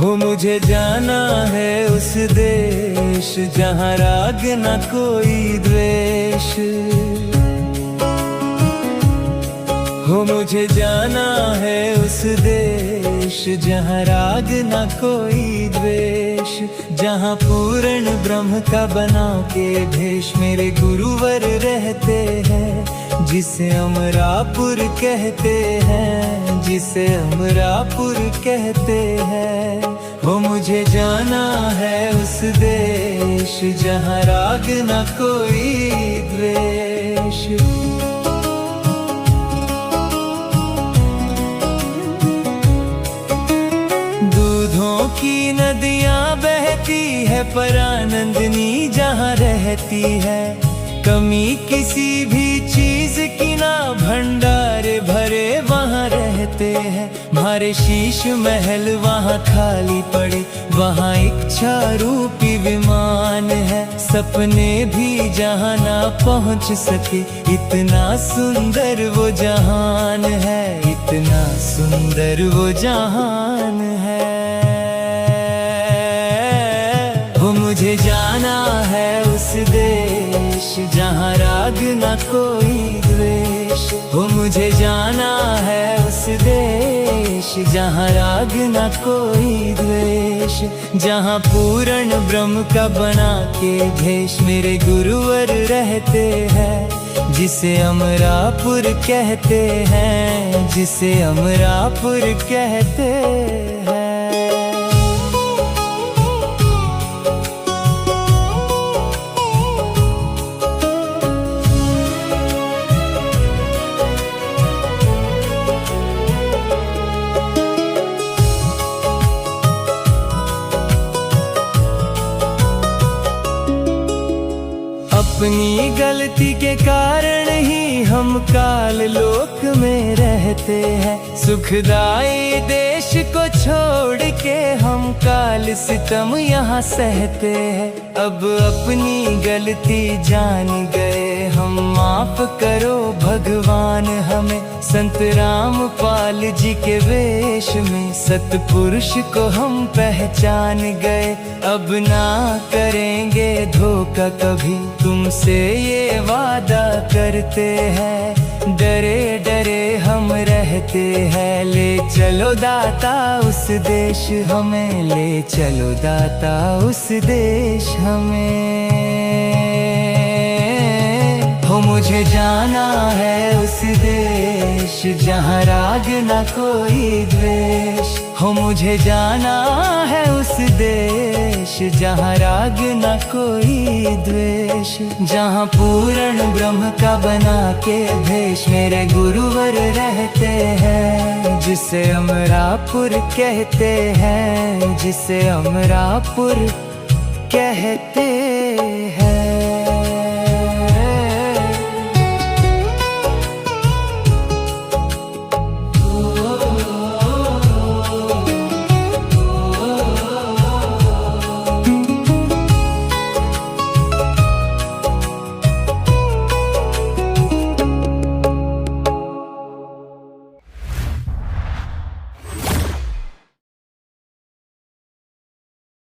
हो मुझे जाना है उस देश जहाँ राग न कोई द्वेष। हो मुझे जाना है उस देश जहाँ राग न कोई द्वेष। जहाँ पूर्ण ब्रह्म का बना के भेष मेरे गुरुवर रहते हैं, जिसे अमरापुर कहते हैं, जिसे अमरापुर कहते हैं। हो मुझे जाना है उस देश जहाँ राग न कोई द्वेष। दूधों की नदियाँ बहती है पर आनंदनी जहाँ रहती है। कमी किसी भी चीज की ना, भंडारे भरे वहाँ रहते हैं। मारे शीश महल वहाँ खाली पड़े, वहाँ इच्छा रूपी विमान है। सपने भी जहाँ ना पहुँच सके, इतना सुंदर वो जहान है, इतना सुंदर वो जहान है। वो मुझे जाना है उस देश जहाँ राग न कोई द्वेष। वो मुझे जाना है उस देश जहाँ राग न कोई द्वेष। जहाँ पूर्ण ब्रह्म का बना के भेष मेरे गुरुवर रहते हैं, जिसे अमरापुर कहते हैं, जिसे अमरापुर कहते हैं। अपनी गलती के कारण ही हम काल लोक में रहते हैं। सुखदाई देश को छोड़ के हम काल सितम यहाँ सहते हैं। अब अपनी गलती जान गए हम, माफ करो भगवान हमें। संत रामपाल जी के वेश में सतपुरुष को हम पहचान गए। अब ना करेंगे धोखा कभी, तुमसे ये वादा करते हैं। डरे डरे हम रहते हैं, ले चलो दाता उस देश हमें, ले चलो दाता उस देश हमें। हो मुझे जाना है उस देश जहाँ राग न कोई द्वेष। हो मुझे जाना है उस देश जहाँ राग न कोई द्वेष। जहाँ पूर्ण ब्रह्म का बना के भेष मेरे गुरुवर रहते हैं, जिसे अमरापुर कहते हैं, जिसे अमरापुर कहते हैं।